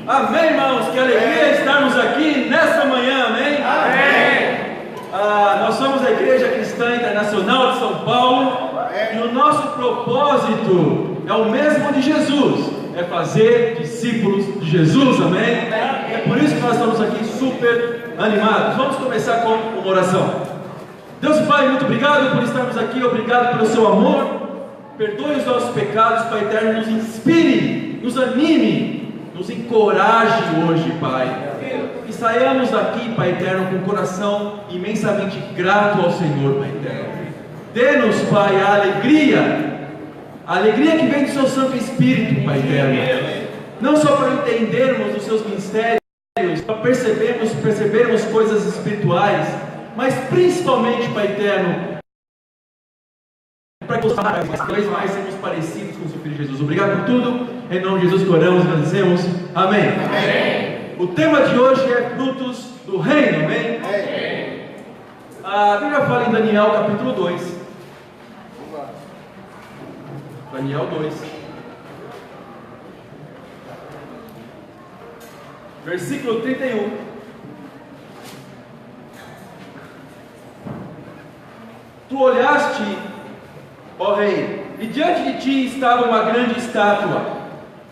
Amém, irmãos? Que alegria estarmos aqui nessa manhã, amém? Amém. Nós somos a Igreja Cristã Internacional de São Paulo e o nosso propósito é o mesmo de Jesus, é fazer discípulos de Jesus, amém? É por isso que nós estamos aqui super animados. Vamos começar com uma oração. Deus Pai, muito obrigado por estarmos aqui, obrigado pelo seu amor. Perdoe os nossos pecados, Pai eterno, nos inspire, nos anime, nos encoraje hoje, Pai. Que saiamos daqui, Pai eterno, com o coração imensamente grato ao Senhor, Pai eterno. Dê-nos, Pai, a alegria que vem do seu Santo Espírito, Pai eterno. Não só para entendermos os seus mistérios, para percebermos coisas espirituais, mas principalmente, Pai eterno, para que cada vez mais sermos parecidos com o seu Filho Jesus. Obrigado por tudo, em nome de Jesus que oramos e agradecemos, amém. Amém. O tema de hoje é frutos do reino, amém? Amém. A Bíblia fala em Daniel capítulo 2. Daniel 2, versículo 31. Tu olhaste, ó rei, e diante de ti estava uma grande estátua,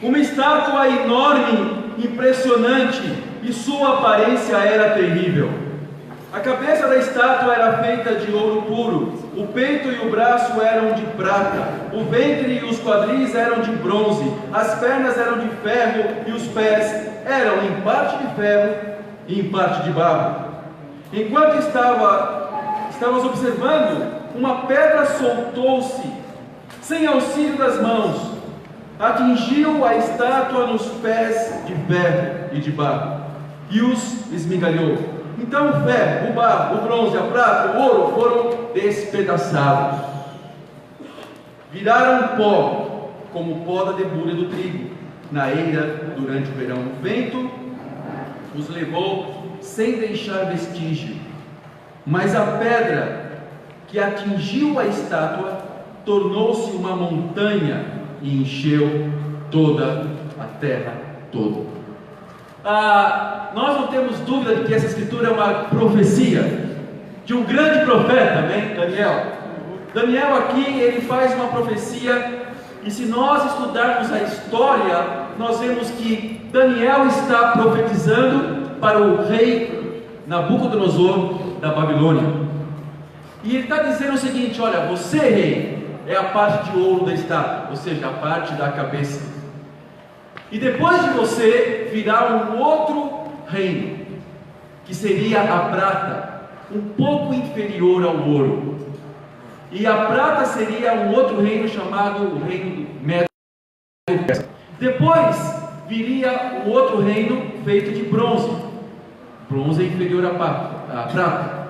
uma estátua enorme, impressionante, e sua aparência era terrível. A cabeça da estátua era feita de ouro puro, o peito e o braço eram de prata, o ventre e os quadris eram de bronze, as pernas eram de ferro e os pés eram em parte de ferro e em parte de barro. Enquanto estavas observando, uma pedra soltou-se, sem auxílio das mãos, atingiu a estátua nos pés de ferro e de barro, e os esmigalhou. Então o ferro, o barro, o bronze, a prata, o ouro foram despedaçados. Viraram pó, como o pó da debulha do trigo, na eira durante o verão. O vento os levou sem deixar vestígio. Mas a pedra que atingiu a estátua tornou-se uma montanha e encheu toda a terra toda. Nós não temos dúvida de que essa escritura é uma profecia de um grande profeta, amém? Daniel aqui, ele faz uma profecia, e se nós estudarmos a história, nós vemos que Daniel está profetizando para o rei Nabucodonosor da Babilônia, e ele está dizendo o seguinte: olha, você, rei, é a parte de ouro da estátua, ou seja, a parte da cabeça, e depois de você virá um outro reino, que seria a prata, um pouco inferior ao ouro, e a prata seria um outro reino chamado o reino Medo-Persa. Depois viria um outro reino feito de bronze. Bronze é inferior à prata.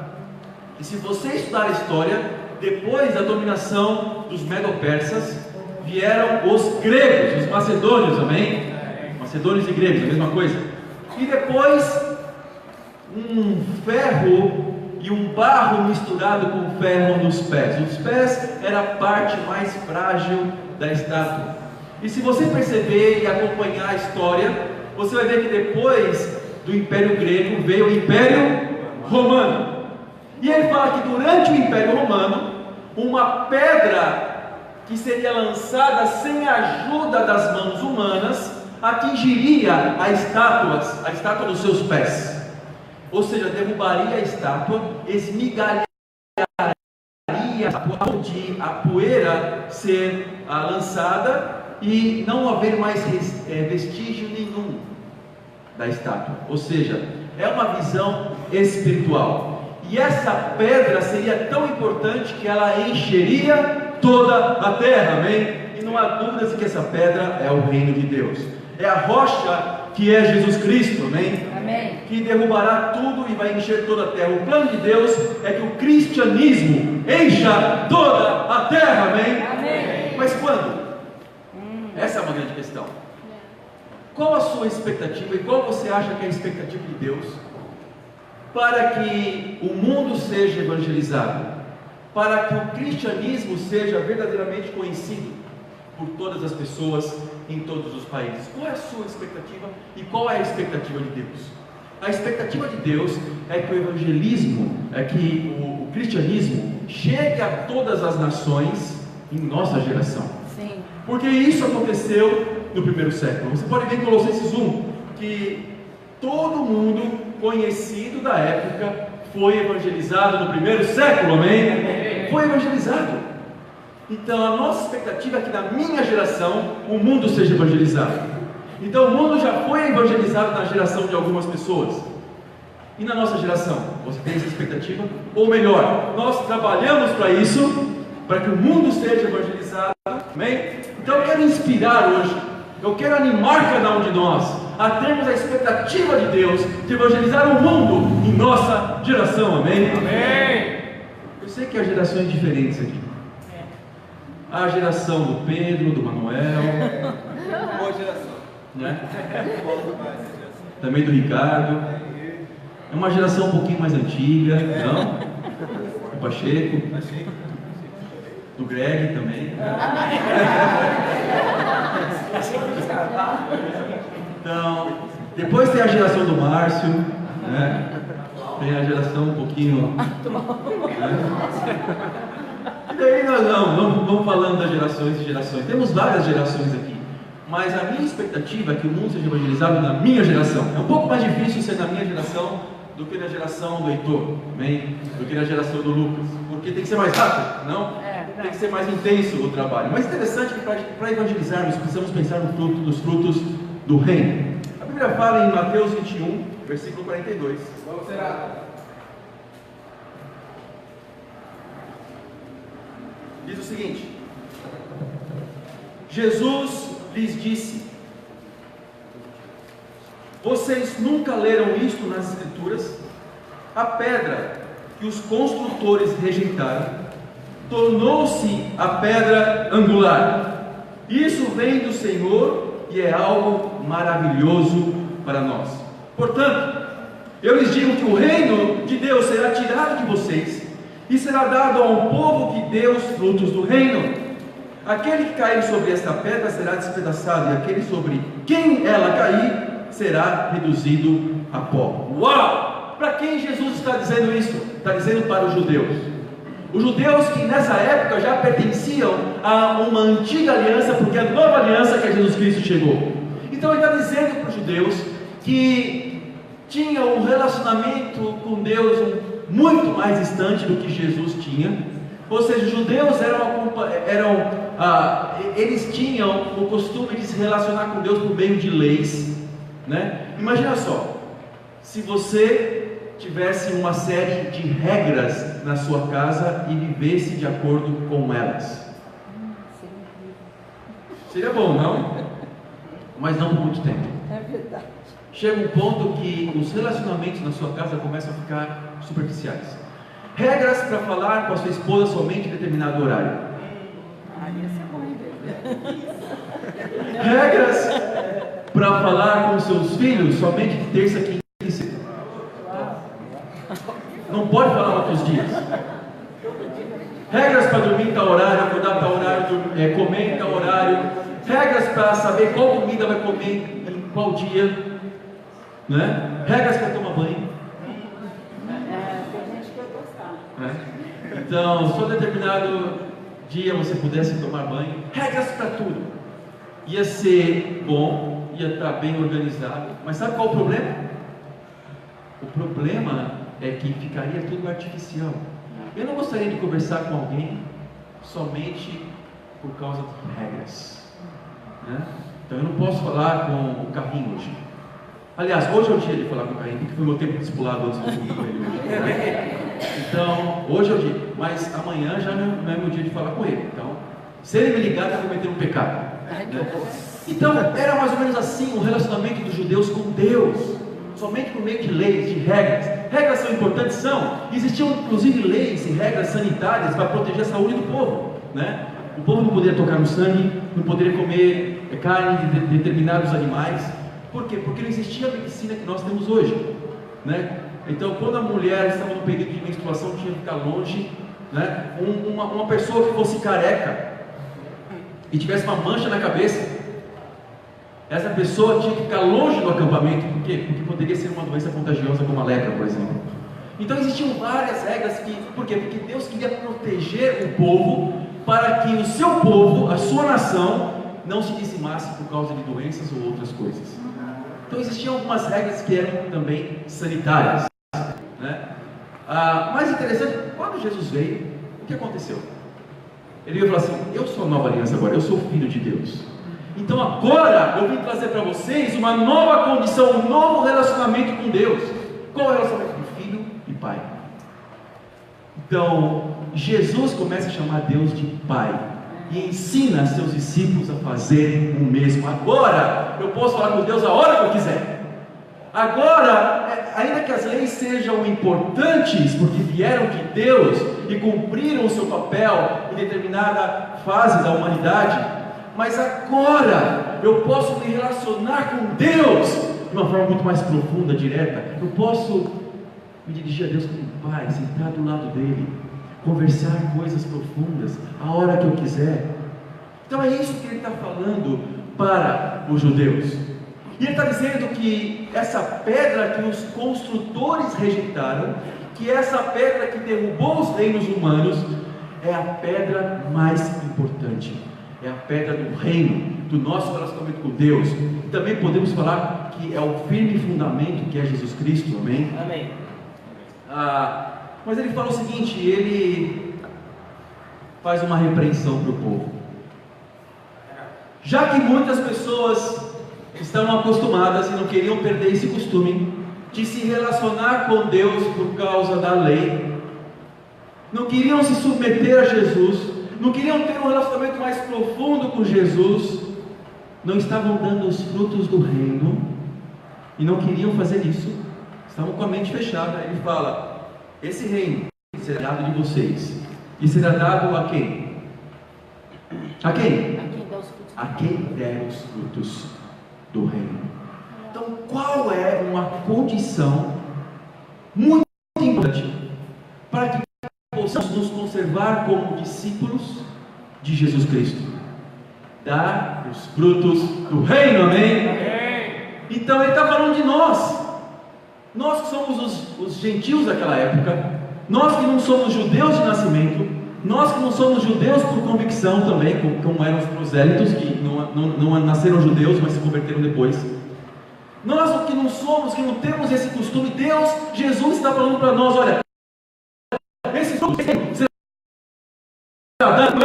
E se você estudar a história, depois da dominação dos Medo-Persas, vieram os gregos, os macedônios, amém? Macedônios e gregos, a mesma coisa. E depois um ferro e um barro misturado com ferro nos pés. Os pés era a parte mais frágil da estátua. E se você perceber e acompanhar a história, você vai ver que depois do Império Grego veio o Império Romano. E ele fala que durante o Império Romano, uma pedra que seria lançada sem a ajuda das mãos humanas atingiria a estátua dos seus pés. Ou seja, derrubaria a estátua, esmigalharia a poeira ser lançada e não haver mais vestígio nenhum da estátua. Ou seja, é uma visão espiritual. E essa pedra seria tão importante que ela encheria toda a terra, amém? E não há dúvidas de que essa pedra é o reino de Deus. É a rocha que é Jesus Cristo, amém? Amém. Que derrubará tudo e vai encher toda a terra. O plano de Deus é que o cristianismo encha toda a terra, amém? Amém. Mas quando? Essa é uma grande questão. Qual a sua expectativa e qual você acha que é a expectativa de Deus para que o mundo seja evangelizado, para que o cristianismo seja verdadeiramente conhecido por todas as pessoas em todos os países. Qual é a sua expectativa e qual é a expectativa de Deus? A expectativa de Deus é que o evangelismo, é que o cristianismo chegue a todas as nações em nossa geração. Sim. Porque isso aconteceu no primeiro século. Você pode ver em Colossenses 1 que todo mundo conhecido da época foi evangelizado no primeiro século, amém? Foi evangelizado. Então a nossa expectativa é que na minha geração o mundo seja evangelizado. Então o mundo já foi evangelizado na geração de algumas pessoas. E na nossa geração, você tem essa expectativa? Ou melhor, nós trabalhamos para isso, para que o mundo seja evangelizado, amém? Então eu quero inspirar hoje, eu quero animar cada um de nós a termos a expectativa de Deus de evangelizar o mundo em nossa geração, amém? Amém. Eu sei que há gerações diferentes aqui. Há a geração do Pedro, do Manuel, Boa geração. né? Gosto mais dessa geração. Também do Ricardo. É uma geração um pouquinho mais antiga, não? Do Pacheco, Achei. do Greg também. Então, depois tem a geração do Márcio, né? Tem a geração um pouquinho. Né? E daí nós vamos falando das gerações e gerações. Temos várias gerações aqui. Mas a minha expectativa é que o mundo seja evangelizado na minha geração. É um pouco mais difícil ser na minha geração do que na geração do Heitor, amém? Do que na geração do Lucas. Porque tem que ser mais rápido, não? Tem que ser mais intenso o trabalho. Mas interessante que para evangelizarmos precisamos pensar nos frutos do reino. A Bíblia fala em Mateus 21, versículo 42. Vamos ser. Diz o seguinte: Jesus lhes disse: vocês nunca leram isto nas Escrituras? A pedra que os construtores rejeitaram tornou-se a pedra angular. Isso vem do Senhor e é algo maravilhoso para nós. Portanto, eu lhes digo que o reino de Deus será tirado de vocês e será dado a um povo que dê os frutos do reino. Aquele que cair sobre esta pedra será despedaçado, e aquele sobre quem ela cair será reduzido a pó. Uau! Para quem Jesus está dizendo isso? Está dizendo para os judeus. Os judeus que nessa época já pertenciam a uma antiga aliança, porque a nova aliança que é Jesus Cristo chegou. Então ele está dizendo para os judeus que tinham um relacionamento com Deus muito mais distante do que Jesus tinha. Ou seja, os judeus eles tinham o costume de se relacionar com Deus por meio de leis, né? Imagina só, se você tivesse uma série de regras na sua casa e vivesse de acordo com elas. Seria bom, não? Mas não por muito tempo. É verdade. Chega um ponto que os relacionamentos na sua casa começam a ficar superficiais. Regras para falar com a sua esposa somente em determinado horário. Isso é bom, hein? Regras para falar com seus filhos somente de terça, quinta e sexta. Não pode falar outros dias. Regras para dormir em tal horário, acordar em tal horário, comer em tal horário. Regras para saber qual comida vai comer em qual dia, né? Regras para tomar banho. Tem gente que vai gostar. Então, só determinado dia você pudesse tomar banho. Regras para tudo. Ia ser bom, ia estar bem organizado. Mas sabe qual o problema? O problema é que ficaria tudo artificial. Eu não gostaria de conversar com alguém somente por causa de regras, né? Então eu não posso falar com o carrinho hoje. Aliás, hoje é o dia de falar com o carrinho, porque foi o meu tempo discipulado antes de subir com ele hoje, né? Então, hoje é o dia, mas amanhã já não é meu dia de falar com ele. Então, se ele me ligar, eu vou cometer um pecado, né? Então, era mais ou menos assim o relacionamento dos judeus com Deus, somente por meio de leis, de regras. Regras são importantes? São. Existiam inclusive leis e regras sanitárias para proteger a saúde do povo, né? O povo não poderia tocar no sangue, não poderia comer carne de determinados animais. Por quê? Porque não existia a medicina que nós temos hoje, né? Então, quando a mulher estava no período de menstruação, tinha que ficar longe, né? Uma pessoa que fosse careca e tivesse uma mancha na cabeça, Essa pessoa tinha que ficar longe do acampamento, por quê? Porque poderia ser uma doença contagiosa como a lepra, por exemplo. Então existiam várias regras por quê? Porque Deus queria proteger o povo para que o seu povo, a sua nação, não se dizimasse por causa de doenças ou outras coisas. Então existiam algumas regras que eram também sanitárias, né? Mais interessante, quando Jesus veio, o que aconteceu? Ele veio falar assim: eu sou a nova aliança agora, eu sou filho de Deus. Então agora eu vim trazer para vocês uma nova condição, um novo relacionamento com Deus. Qual é o relacionamento de filho e pai? Então Jesus começa a chamar Deus de Pai e ensina seus discípulos a fazerem o mesmo. Agora eu posso falar com Deus a hora que eu quiser. Agora, ainda que as leis sejam importantes, porque vieram de Deus e cumpriram o seu papel em determinada fase da humanidade, mas agora eu posso me relacionar com Deus de uma forma muito mais profunda, direta. Eu posso me dirigir a Deus como Pai, sentar do lado dele, conversar coisas profundas a hora que eu quiser. Então é isso que ele está falando para os judeus. E ele está dizendo que essa pedra que os construtores rejeitaram, que essa pedra que derrubou os reinos humanos, é a pedra mais importante, é a pedra do reino, do nosso relacionamento com Deus. E também podemos falar que é o firme fundamento que é Jesus Cristo, amém? Amém. Mas ele fala o seguinte, ele faz uma repreensão para o povo. Já que muitas pessoas estão acostumadas e não queriam perder esse costume de se relacionar com Deus por causa da lei, não queriam se submeter a Jesus, não queriam ter um relacionamento mais profundo com Jesus, não estavam dando os frutos do reino e não queriam fazer isso, estavam com a mente fechada. Ele fala: esse reino será dado de vocês, e será dado a quem? A quem? A quem der os frutos do reino. Então, qual é uma condição muito importante para que possamos nos conservar como discípulos de Jesus Cristo? Dar os frutos do reino, amém? Então ele está falando de nós que somos os gentios daquela época, nós que não somos judeus de nascimento, nós que não somos judeus por convicção também, como eram os prosélitos, que não nasceram judeus, mas se converteram depois. Nós que não somos, que não temos esse costume, Jesus está falando para nós: olha, esse fruto será dado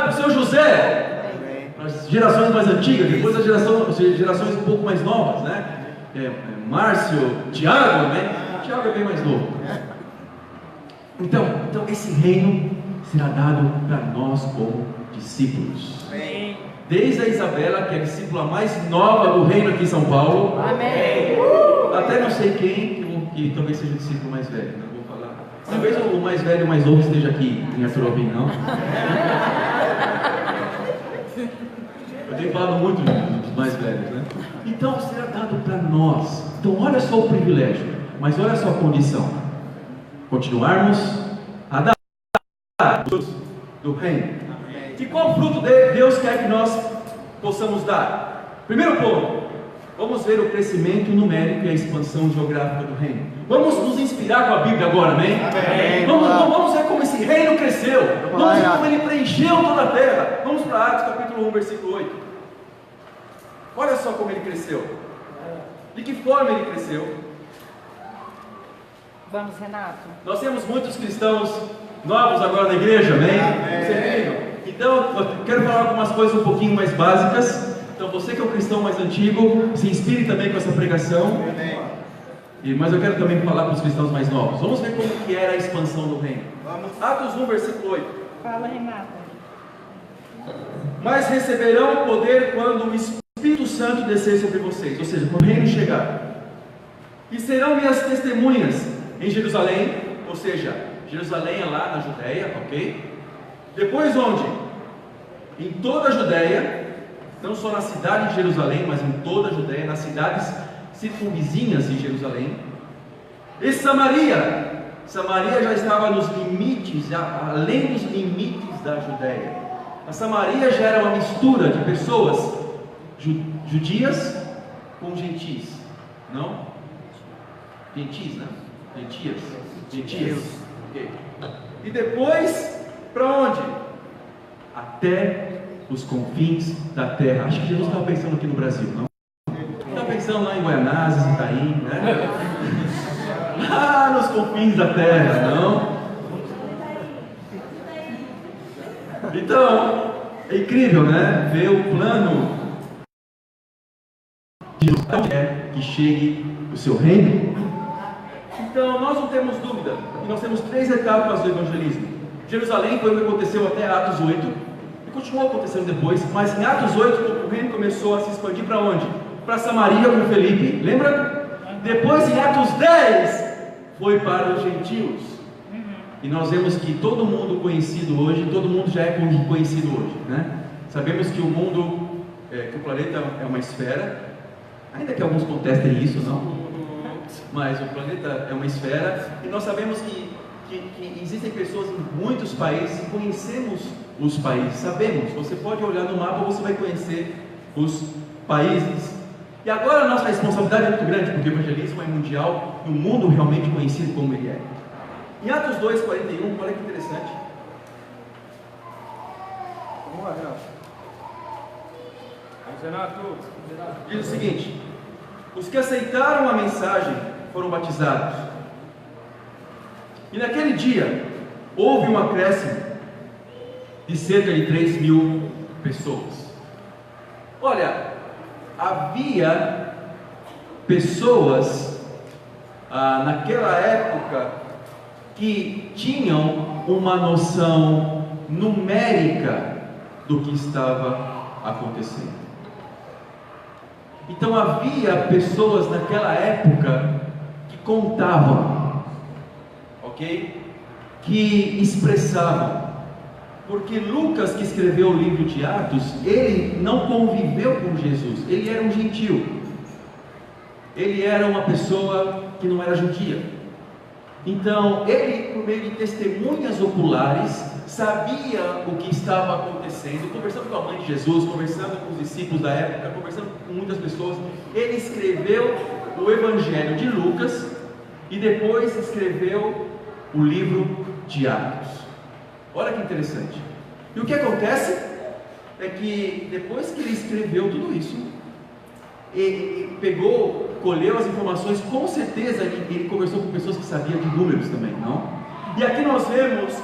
para o seu José, para as gerações mais antigas, depois as gerações um pouco mais novas, né? Márcio, Tiago, né? Tiago é bem mais novo. Então esse reino será dado para nós como discípulos. Amém. Desde a Isabela, que é a discípula mais nova do reino aqui em São Paulo, Amém. até não sei quem, que talvez seja o discípulo mais velho, não vou falar. Talvez o mais velho e o mais novo esteja aqui em Arthur Alvim, não? Eu tenho falado muito dos mais velhos, né? Então será dado para nós. Então olha só o privilégio, mas olha só a condição: continuarmos a dar do reino. E qual fruto Deus quer que nós possamos dar? Primeiro ponto, vamos ver o crescimento numérico e a expansão geográfica do reino. Vamos nos inspirar com a Bíblia agora, amém? Amém. Vamos ver como esse reino cresceu. Vamos ver como ele preencheu toda a terra. Vamos para Atos capítulo 1, versículo 8. Olha só como ele cresceu. De que forma ele cresceu? Vamos, Renato. Nós temos muitos cristãos novos agora na igreja, amém? Amém. Você veio? Então, eu quero falar algumas coisas um pouquinho mais básicas. Então, você que é o cristão mais antigo, se inspire também com essa pregação. Amém. Mas eu quero também falar para os cristãos mais novos. Vamos ver como que era a expansão do reino. Vamos. Atos 1, versículo 8. Fala, Renato. Mas receberão poder quando o Espírito Santo descer sobre vocês, ou seja, quando o reino chegar. E serão minhas testemunhas em Jerusalém, ou seja, Jerusalém é lá na Judéia, ok? Depois onde? Em toda a Judéia, não só na cidade de Jerusalém, mas em toda a Judéia, nas cidades circunvizinhas de Jerusalém. E Samaria já estava nos limites, além dos limites da Judéia. A Samaria já era uma mistura de pessoas judias com gentis, não? Gentis, né? Gentias. Ok. E depois, para onde? Até os confins da terra. Acho que Jesus estava pensando aqui no Brasil, não? Estava pensando lá em Guaianazes, Itaim, né? Lá nos confins da terra, não? Então, é incrível, né? Ver o plano de Deus que chegue o seu reino. Então, nós não temos dúvida que nós temos 3 etapas do evangelismo. Jerusalém foi o que aconteceu até Atos 8 e continuou acontecendo depois, mas em Atos 8 o reino começou a se expandir para onde? Para Samaria com Felipe, lembra? Depois em Atos 10 foi para os gentios. E nós vemos que todo mundo conhecido hoje, todo mundo já é conhecido hoje, né? Sabemos que o mundo, que o planeta é uma esfera, ainda que alguns contestem isso, não? Mas o planeta é uma esfera e nós sabemos que existem pessoas em muitos países e conhecemos os países, sabemos, você pode olhar no mapa, você vai conhecer os países. E agora a nossa responsabilidade é muito grande, porque o evangelismo é mundial e o mundo realmente conhecido como ele é. Em Atos 2:41, olha que interessante. Vamos lá, Renato. Diz o seguinte: os que aceitaram a mensagem foram batizados. E naquele dia houve um acréscimo de cerca de 3.000 pessoas. Olha, havia pessoas naquela época que tinham uma noção numérica do que estava acontecendo. Então havia pessoas naquela época que contavam, ok? Que expressavam. Porque Lucas, que escreveu o livro de Atos, ele não conviveu com Jesus, ele era um gentio. Ele era uma pessoa que não era judia. Então, ele, por meio de testemunhas oculares, sabia o que estava acontecendo, conversando com a mãe de Jesus, conversando com os discípulos da época, conversando com muitas pessoas. Ele escreveu o Evangelho de Lucas e depois escreveu o livro de Atos. Olha que interessante. E o que acontece é que depois que ele escreveu tudo isso, ele colheu as informações, com certeza ele conversou com pessoas que sabiam de números também, não? E aqui nós vemos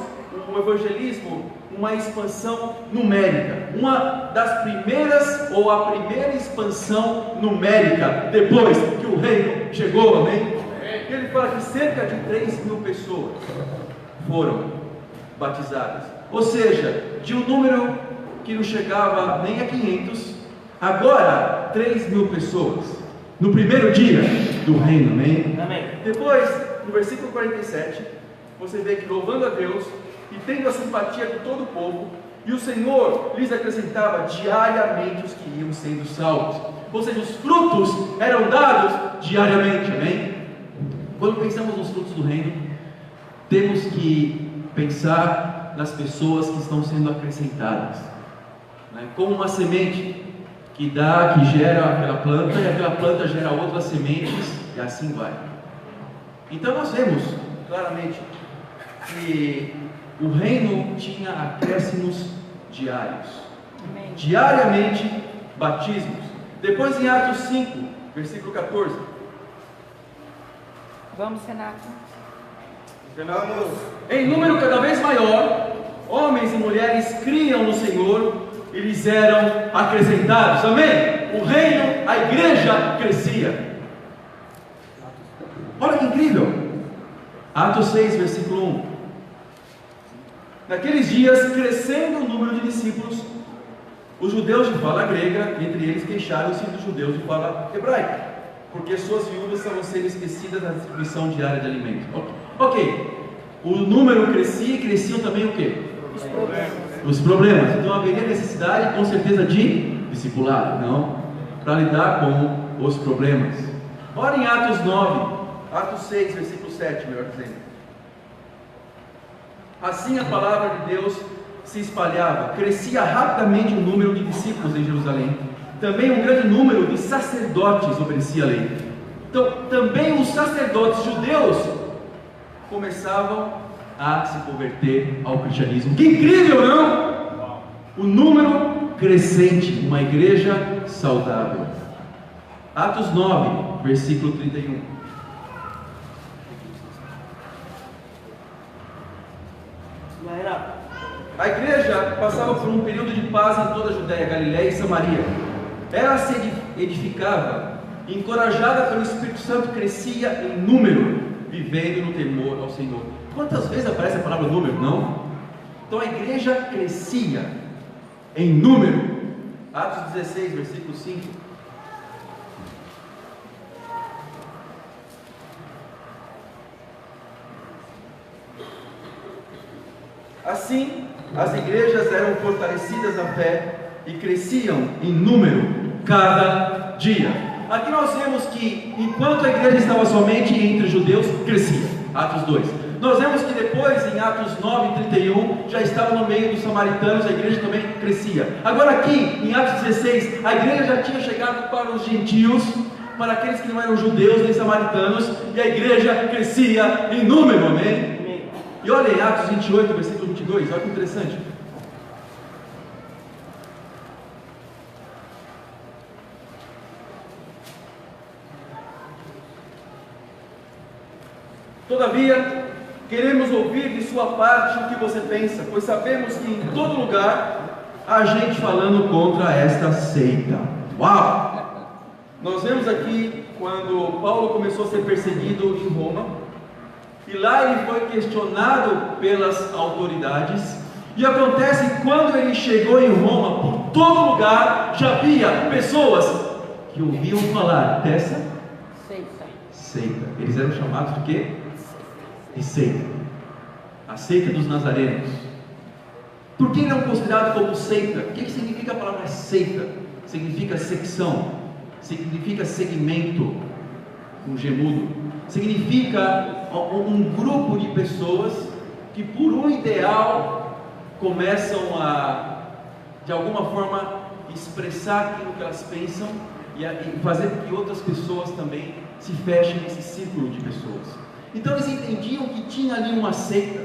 o evangelismo, uma expansão numérica, uma das primeiras, ou a primeira expansão numérica, depois que o reino chegou, amém? Ele fala que cerca de 3.000 pessoas foram batizadas, ou seja, de um número que não chegava nem a 500, agora 3.000 pessoas, no primeiro dia do reino, amém? Amém. Depois, no versículo 47, você vê que louvando a Deus e tendo a simpatia de todo o povo, e o Senhor lhes acrescentava diariamente os que iam sendo salvos, ou seja, os frutos eram dados diariamente, amém? Quando pensamos nos frutos do reino, temos que pensar nas pessoas que estão sendo acrescentadas, né? Como uma semente que gera aquela planta, e aquela planta gera outras sementes, e assim vai. Então nós vemos claramente que o reino tinha acréscimos diários. Amém. Diariamente, batismos. Depois em Atos 5, versículo 14. Vamos, Renato. Vamos. Em número cada vez maior, homens e mulheres criam no Senhor e lhes eram acrescentados. Amém? O reino, a igreja crescia. Olha que incrível. Atos 6, versículo 1. Naqueles dias, crescendo o número de discípulos, os judeus de fala grega, entre eles, queixaram-se dos judeus de fala hebraica, porque suas viúvas estavam sendo esquecidas na distribuição diária de alimentos. Ok. O número crescia e cresciam também o quê? Os problemas. Então haveria necessidade, com certeza, de discipulado, não? Para lidar com os problemas. Ora em Atos 9, Atos 6, versículo 7, melhor dizendo. Assim a palavra de Deus se espalhava, crescia rapidamente o número de discípulos em Jerusalém, também um grande número de sacerdotes obedecia a lei. Então, também os sacerdotes judeus começavam a se converter ao cristianismo. Que incrível, não? O número crescente, uma igreja saudável. Atos 9, versículo 31. A igreja passava por um período de paz em toda a Judéia, Galiléia e Samaria. Ela se edificava, encorajada pelo Espírito Santo, crescia em número, vivendo no temor ao Senhor. Quantas vezes aparece a palavra número? Não? Então a igreja crescia em número. Atos 16, versículo 5. Assim, as igrejas eram fortalecidas na fé e cresciam em número cada dia. Aqui nós vemos que enquanto a igreja estava somente entre os judeus, crescia. Atos 2. Nós vemos que depois, em Atos 9, 31, já estava no meio dos samaritanos, a igreja também crescia. Agora aqui, em Atos 16, a igreja já tinha chegado para os gentios, para aqueles que não eram judeus nem samaritanos, e a igreja crescia em número, amém? E olha em Atos 28, versículo 22, olha que interessante. Todavia, queremos ouvir de sua parte o que você pensa, pois sabemos que em todo lugar há gente falando contra esta seita. Uau! Nós vemos aqui quando Paulo começou a ser perseguido em Roma, e lá ele foi questionado pelas autoridades, e acontece quando ele chegou em Roma, por todo lugar já havia pessoas que ouviam falar dessa seita. Eles eram chamados de quê? De seita. A seita dos nazarenos. Por que eram considerados como seita? O que significa a palavra seita? Significa secção, significa segmento, um gemudo. Significa um grupo de pessoas que por um ideal começam a, de alguma forma, expressar aquilo que elas pensam e fazer com que outras pessoas também se fechem nesse círculo de pessoas. Então eles entendiam que tinha ali uma seita,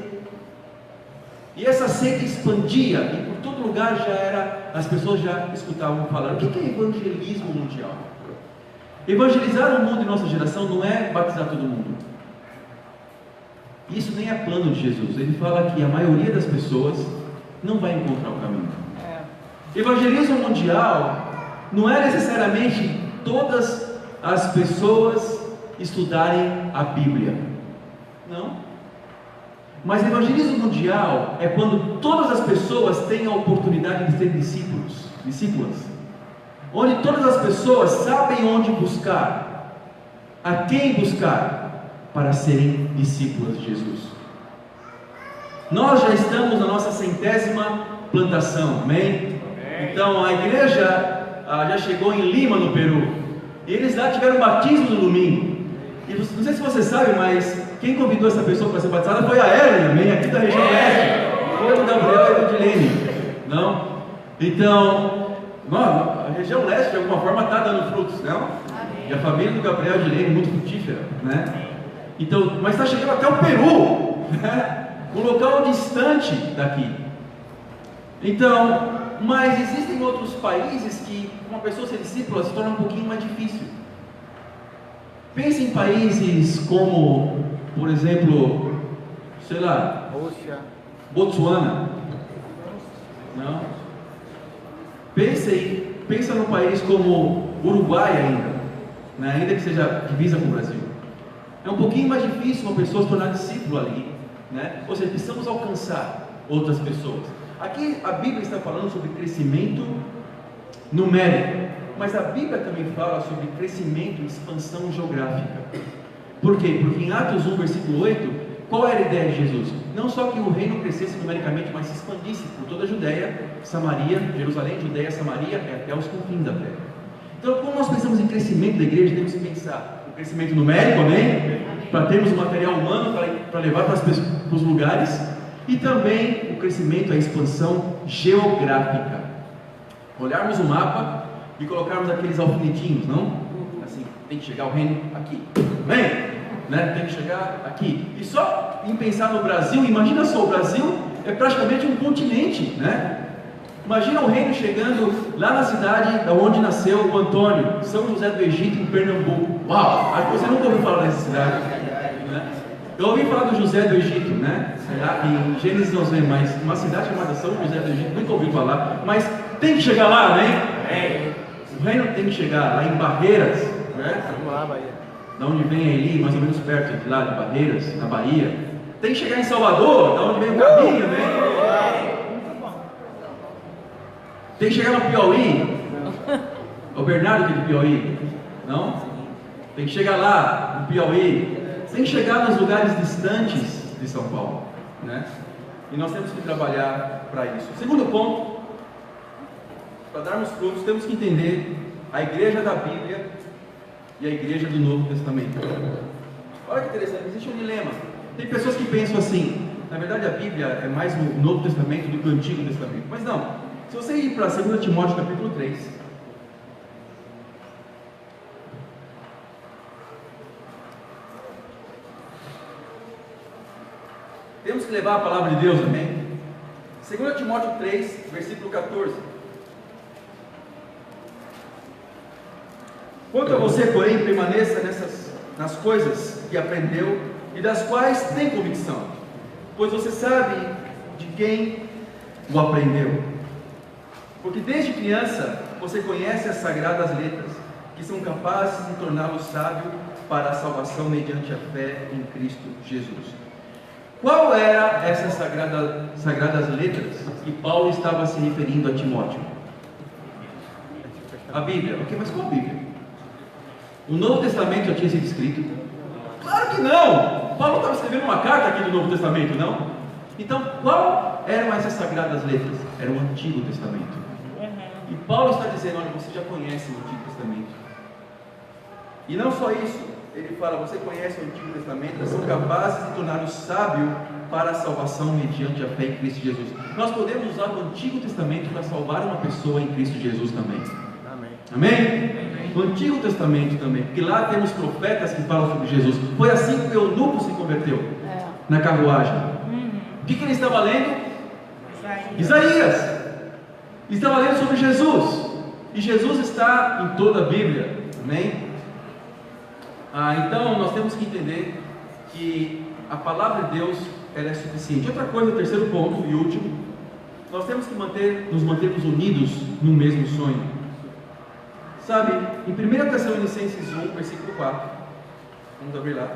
e essa seita expandia, e por todo lugar já era, as pessoas já escutavam falar. O que é evangelismo mundial? Evangelizar o mundo em nossa geração não é batizar todo mundo. Isso nem é plano de Jesus. Ele fala que a maioria das pessoas não vai encontrar o caminho. Evangelismo mundial não é necessariamente todas as pessoas estudarem a Bíblia. Não. Mas evangelismo mundial é quando todas as pessoas têm a oportunidade de ser discípulas. Onde todas as pessoas sabem onde buscar, a quem buscar, para serem discípulos de Jesus. Nós já estamos na nossa 100ª plantação, amém? Então a igreja já chegou em Lima, no Peru, e eles lá tiveram batismo no domingo. E não sei se você sabe, mas quem convidou essa pessoa para ser batizada foi a Ellen, amém? Aqui da região leste, foi o Gabriel e o Edilene, não? Então, a região leste de alguma forma está dando frutos, não? E a família do Gabriel e Edilene é muito frutífera, né? Então, mas está chegando até o Peru, né? Um local distante daqui. Então, mas existem outros países que uma pessoa ser discípula se torna um pouquinho mais difícil. Pense em países como, por exemplo, sei lá, Rússia, Botsuana. Não? Pensa num país como Uruguai ainda, né? Ainda que seja divisa com o Brasil. É um pouquinho mais difícil uma pessoa se tornar discípulo ali, né? Ou seja, precisamos alcançar outras pessoas. Aqui a Bíblia está falando sobre crescimento numérico, mas a Bíblia também fala sobre crescimento e expansão geográfica. Por quê? Porque em Atos 1, versículo 8, qual era a ideia de Jesus? Não só que o reino crescesse numericamente, mas se expandisse por toda a Judéia, Samaria, Jerusalém, Judéia, Samaria, até os confins da terra. Então, quando nós pensamos em crescimento da igreja, temos que pensar no crescimento numérico, amém? Para termos o material humano para levar para os lugares, e também o crescimento, a expansão geográfica. Olharmos o mapa, e colocarmos aqueles alfinetinhos, não? Assim, tem que chegar o reino aqui, amém? Né? Tem que chegar aqui. E só em pensar no Brasil, imagina só, o Brasil é praticamente um continente, né? Imagina o reino chegando lá na cidade onde nasceu o Antônio, São José do Egito, em Pernambuco. Uau! Acho que você nunca ouviu falar dessa cidade, né? Eu ouvi falar do José do Egito, né? Em Gênesis nós vemos, mas uma cidade chamada São José do Egito, nunca ouvi falar, mas tem que chegar lá, né? O reino tem que chegar lá em Barreiras, né? Vamos lá, Bahia. Da onde vem ali, mais ou menos perto de lá de Barreiras, na Bahia. Tem que chegar em Salvador, da onde vem o caminho, né? Tem que chegar no Piauí. É o Bernardo que é do Piauí? Não? Tem que chegar lá no Piauí. Tem que chegar nos lugares distantes de São Paulo, né? E nós temos que trabalhar para isso. Segundo ponto, para darmos frutos, temos que entender a igreja da Bíblia e a igreja do Novo Testamento. Olha que interessante, existe um dilema. Tem pessoas que pensam assim: na verdade a Bíblia é mais o Novo Testamento do que o Antigo Testamento. Mas não. Se você ir para 2 Timóteo capítulo 3, temos que levar a palavra de Deus, amém? 2 Timóteo 3, versículo 14. Quanto a você, porém, permaneça nas coisas que aprendeu e das quais tem convicção, pois você sabe de quem o aprendeu. Porque desde criança você conhece as sagradas letras, que são capazes de torná-lo sábio para a salvação mediante a fé em Cristo Jesus. Qual era essas sagradas letras que Paulo estava se referindo a Timóteo? A Bíblia. Ok, mas qual a Bíblia? O Novo Testamento já tinha sido escrito? Claro que não! Paulo estava escrevendo uma carta aqui do Novo Testamento, não? Então, qual eram essas sagradas letras? Era o Antigo Testamento. E Paulo está dizendo: olha, você já conhece o Antigo Testamento. E não só isso, ele fala: você conhece o Antigo Testamento, são capazes de tornar-o sábio para a salvação mediante a fé em Cristo Jesus. Nós podemos usar o Antigo Testamento para salvar uma pessoa em Cristo Jesus também. Amém? Amém? O Antigo Testamento também, porque lá temos profetas que falam sobre Jesus. Foi assim que o eunuco se converteu na carruagem. O que ele estava lendo? Isaías. Estava lendo sobre Jesus, e Jesus está em toda a Bíblia, amém? Então nós temos que entender que a palavra de Deus ela é suficiente. Outra coisa, o terceiro ponto e último, nós temos que nos mantermos unidos no mesmo sonho. Sabe, em 1 Tessalonicenses 1, versículo 4, vamos abrir lá.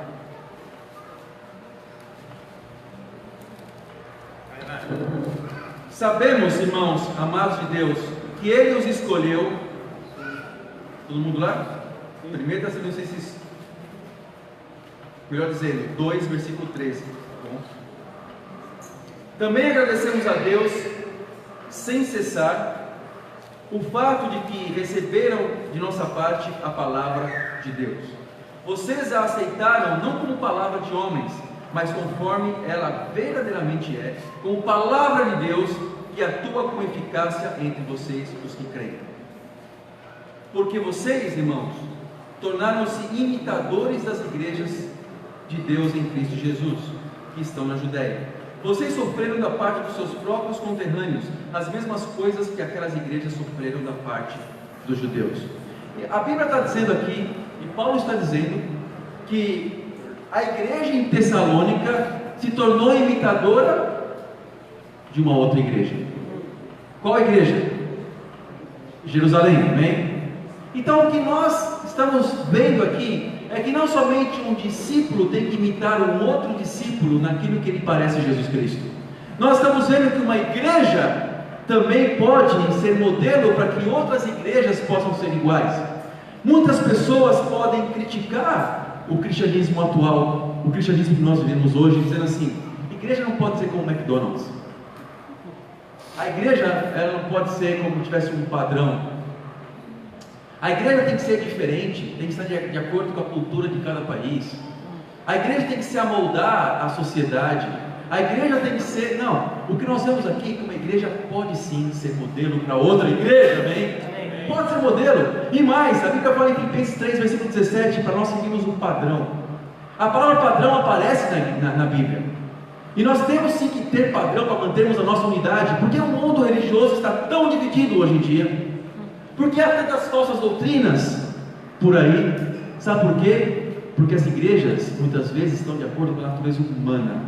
Sabemos, irmãos, amados de Deus, que Ele os escolheu. Todo mundo lá? 1 Tessalonicenses, melhor dizendo, 2, versículo 13. Bom. Também agradecemos a Deus, sem cessar, o fato de que receberam de nossa parte a palavra de Deus. Vocês a aceitaram não como palavra de homens, mas conforme ela verdadeiramente é, como palavra de Deus que atua com eficácia entre vocês, os que creem. Porque vocês, irmãos, tornaram-se imitadores das igrejas de Deus em Cristo Jesus, que estão na Judéia. Vocês sofreram da parte dos seus próprios conterrâneos as mesmas coisas que aquelas igrejas sofreram da parte dos judeus. A Bíblia está dizendo aqui, e Paulo está dizendo, que a igreja em Tessalônica se tornou imitadora de uma outra igreja. Qual a igreja? Jerusalém, amém? Então o que nós estamos vendo aqui é que não somente um discípulo tem que imitar um outro discípulo naquilo que ele parece Jesus Cristo. Nós estamos vendo que uma igreja também pode ser modelo para que outras igrejas possam ser iguais. Muitas pessoas podem criticar o cristianismo atual, o cristianismo que nós vivemos hoje, dizendo assim: a igreja não pode ser como o McDonald's. A igreja ela não pode ser como se tivesse um padrão. A igreja tem que ser diferente, tem que estar de acordo com a cultura de cada país. A igreja tem que se amoldar à sociedade. A igreja tem que ser... Não, o que nós vemos aqui é que uma igreja pode sim ser modelo para outra igreja, amém? pode ser modelo. E mais, a Bíblia fala em Filipenses 3, versículo 17, para nós seguirmos um padrão. A palavra padrão aparece na Bíblia. E nós temos sim que ter padrão para mantermos a nossa unidade, porque o mundo religioso está tão dividido hoje em dia. Porque há tantas falsas doutrinas por aí. Sabe por quê? Porque as igrejas muitas vezes estão de acordo com a natureza humana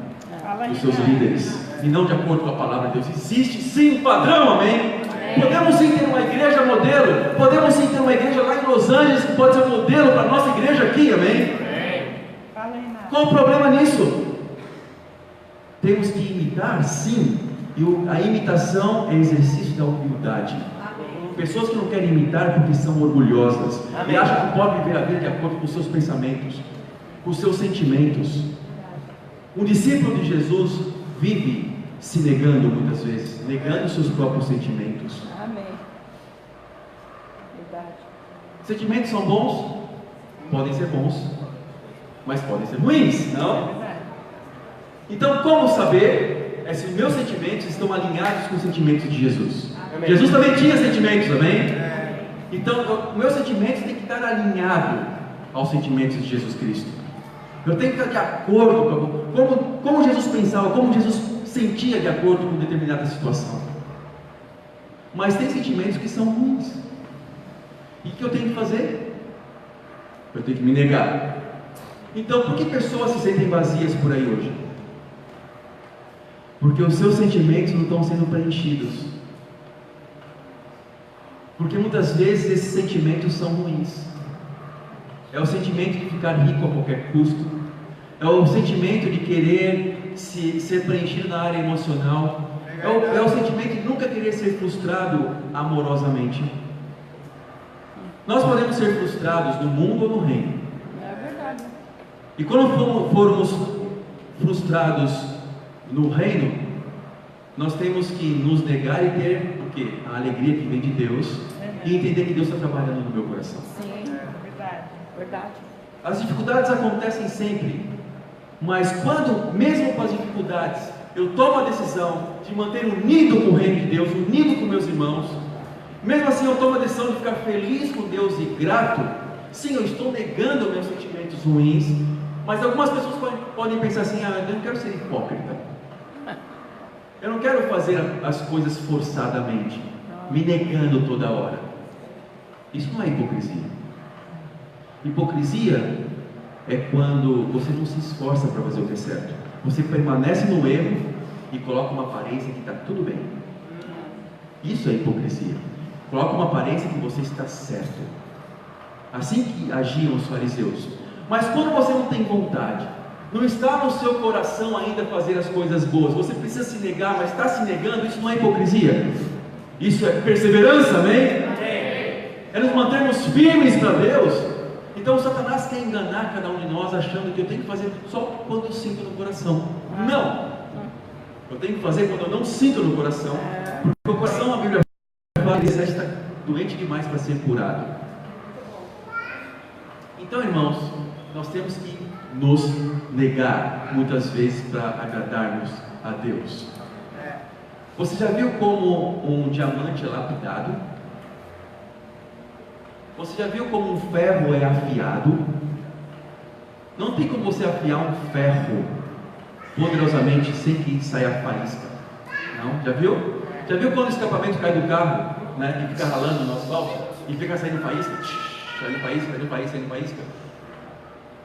dos seus líderes e não de acordo com a palavra de Deus. Existe sim um padrão, amém? Podemos sim ter uma igreja modelo, podemos sim ter uma igreja lá em Los Angeles que pode ser modelo para a nossa igreja aqui, amém? Qual o problema nisso? Temos que imitar, sim, e a imitação é exercício da humildade. Pessoas que não querem imitar porque são orgulhosas e acham que podem viver a vida de acordo com os seus pensamentos, com os seus sentimentos. Um discípulo de Jesus vive se negando muitas vezes, negando os seus próprios sentimentos. Amém. Verdade. Sentimentos são bons? Podem ser bons, mas podem ser ruins, não? Então, como saber se os meus sentimentos estão alinhados com os sentimentos de Jesus? Amém. Jesus também tinha sentimentos, amém? Então, os meus sentimentos têm que estar alinhados aos sentimentos de Jesus Cristo. Eu tenho que estar de acordo com como Jesus pensava, como Jesus sentia de acordo com determinada situação. Mas tem sentimentos que são ruins. E o que eu tenho que fazer? Eu tenho que me negar. Então, por que pessoas se sentem vazias por aí hoje? Porque os seus sentimentos não estão sendo preenchidos. Porque muitas vezes esses sentimentos são ruins. É o sentimento de ficar rico a qualquer custo. É o sentimento de querer ser preenchido na área emocional. É o sentimento de nunca querer ser frustrado amorosamente. Nós podemos ser frustrados no mundo ou no reino. É verdade. E quando formos frustrados no reino, nós temos que nos negar e ter o quê? A alegria que vem de Deus e entender que Deus está trabalhando no meu coração. Sim, verdade. Verdade. As dificuldades acontecem sempre, mas quando, mesmo com as dificuldades, eu tomo a decisão de manter unido com o reino de Deus, unido com meus irmãos, mesmo assim eu tomo a decisão de ficar feliz com Deus e grato. Sim, eu estou negando meus sentimentos ruins, mas algumas pessoas podem pensar assim: eu não quero ser hipócrita, eu não quero fazer as coisas forçadamente, me negando toda hora. Isso não é hipocrisia. Hipocrisia é quando você não se esforça para fazer o que é certo. Você permanece no erro e coloca uma aparência que está tudo bem. Isso é hipocrisia. Coloca uma aparência que você está certo. Assim que agiam os fariseus. Mas quando você não tem vontade, não está no seu coração ainda fazer as coisas boas, você precisa se negar, mas está se negando, isso não é hipocrisia. Isso é perseverança, amém? É nos mantermos firmes para Deus. Então Satanás quer enganar cada um de nós achando que eu tenho que fazer só quando eu sinto no coração. Não! Eu tenho que fazer quando eu não sinto no coração. Porque o coração, a Bíblia fala que ele está doente demais para ser curado. Então, irmãos, nós temos que nos negar muitas vezes para agradarmos a Deus. Você já viu como um diamante é lapidado? Você já viu como um ferro é afiado? Não tem como você afiar um ferro poderosamente sem que saia a faísca. Não? Já viu? Já viu quando o escapamento cai do carro, né, e fica ralando no asfalto e fica saindo faísca? Saindo faísca, saindo faísca, saindo faísca.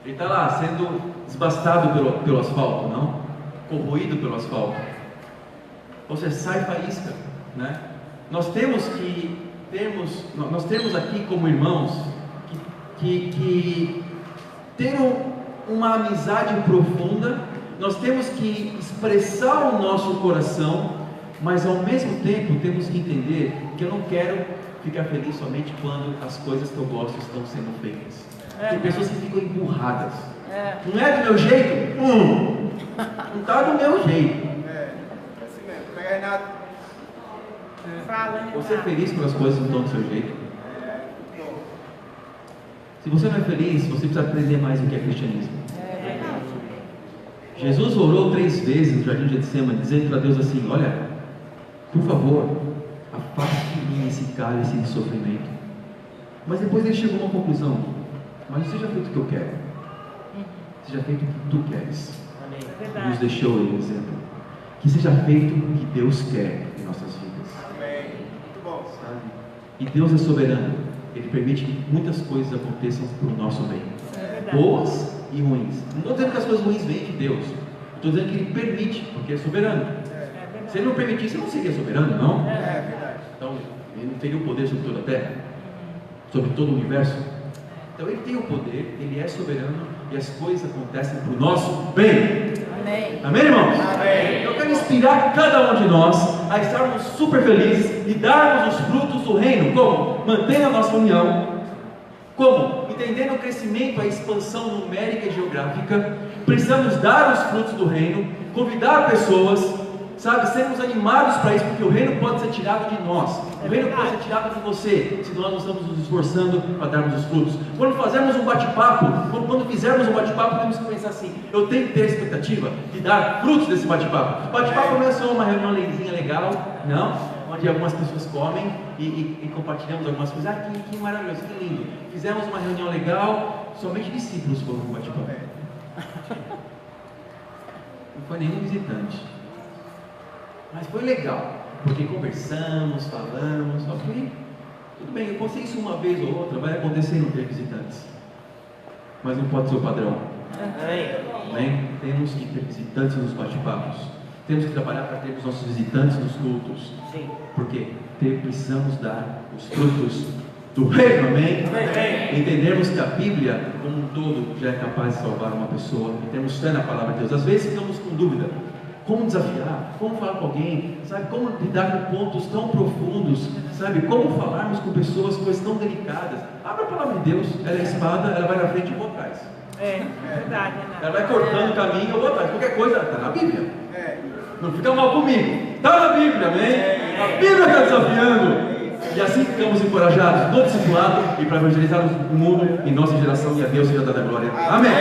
Ele está lá sendo desbastado pelo asfalto, não? Corroído pelo asfalto. Ou seja, sai faísca, né? Nós temos aqui como irmãos que ter uma amizade profunda. Nós temos que expressar o nosso coração, mas ao mesmo tempo temos que entender que eu não quero ficar feliz somente quando as coisas que eu gosto estão sendo feitas. Tem pessoas que ficam emburradas. Não é do meu jeito? Não está do meu jeito. Assim mesmo. Pega Renato. Fala, Você é feliz quando as coisas não estão do seu jeito? Se você não é feliz, você precisa aprender mais o que é cristianismo. Jesus orou 3 vezes no jardim de Getsemane, dizendo para Deus assim: olha, por favor, afaste de mim esse cálice de sofrimento. Mas depois ele chegou a uma conclusão: mas não seja feito o que eu quero, seja feito o que tu queres. É Nos verdade. deixou ele um exemplo. Que seja feito o que Deus quer em nossas vidas. Amém. Muito bom. Sabe? E Deus é soberano. Ele permite que muitas coisas aconteçam para o nosso bem. É verdade. Boas e ruins. Não estou dizendo que as coisas ruins vêm de Deus. Estou dizendo que Ele permite, porque é soberano. É verdade. Se Ele não permitisse, não seria soberano, não? É verdade. Então, Ele não teria o poder sobre toda a terra? Sobre todo o universo? Então, Ele tem o poder, Ele é soberano e as coisas acontecem para o nosso bem. Amém. Amém, irmãos? Amém. Eu quero inspirar cada um de nós a estarmos super felizes e darmos os frutos do reino. Como? Mantendo a nossa união. Como? Entendendo o crescimento, a expansão numérica e geográfica. Precisamos dar os frutos do reino, convidar pessoas, sabe, sermos animados para isso, porque o reino pode ser tirado de nós, o reino pode ser tirado de você, se nós não estamos nos esforçando para darmos os frutos. Quando fazermos um bate-papo, quando fizermos um bate-papo, temos que pensar assim: eu tenho que ter a expectativa de dar frutos desse bate-papo. Bate-papo não é só uma reuniãozinha legal, não, onde algumas pessoas comem e compartilhamos algumas coisas. Ah, que maravilhoso, que lindo. Fizemos uma reunião legal, somente discípulos foram no bate-papo. Não foi nenhum visitante. Mas foi legal, porque conversamos, falamos, ok? Tudo bem, eu postei isso uma vez ou outra, vai acontecer não ter visitantes. Mas não pode ser o padrão. Amém? Temos que ter visitantes nos bate-papos. Temos que trabalhar para termos nossos visitantes nos cultos. Sim. Porque precisamos dar os frutos do reino, amém? Entendermos que a Bíblia, como um todo, já é capaz de salvar uma pessoa. E temos fé na palavra de Deus. Às vezes ficamos com dúvida. Como desafiar? Como falar com alguém? Sabe? Como lidar com pontos tão profundos? Sabe? Como falarmos com pessoas, coisas tão delicadas? Abra a palavra de Deus. Ela é a espada, ela vai na frente e eu vou atrás. É verdade, Ela Renato. vai cortando o caminho e eu vou atrás. Qualquer coisa está na Bíblia. É. Não fica mal comigo. Está na Bíblia, amém? A Bíblia está desafiando. E assim ficamos encorajados no discipulado e para evangelizar o mundo em nossa geração, e a Deus seja dada a glória. Amém.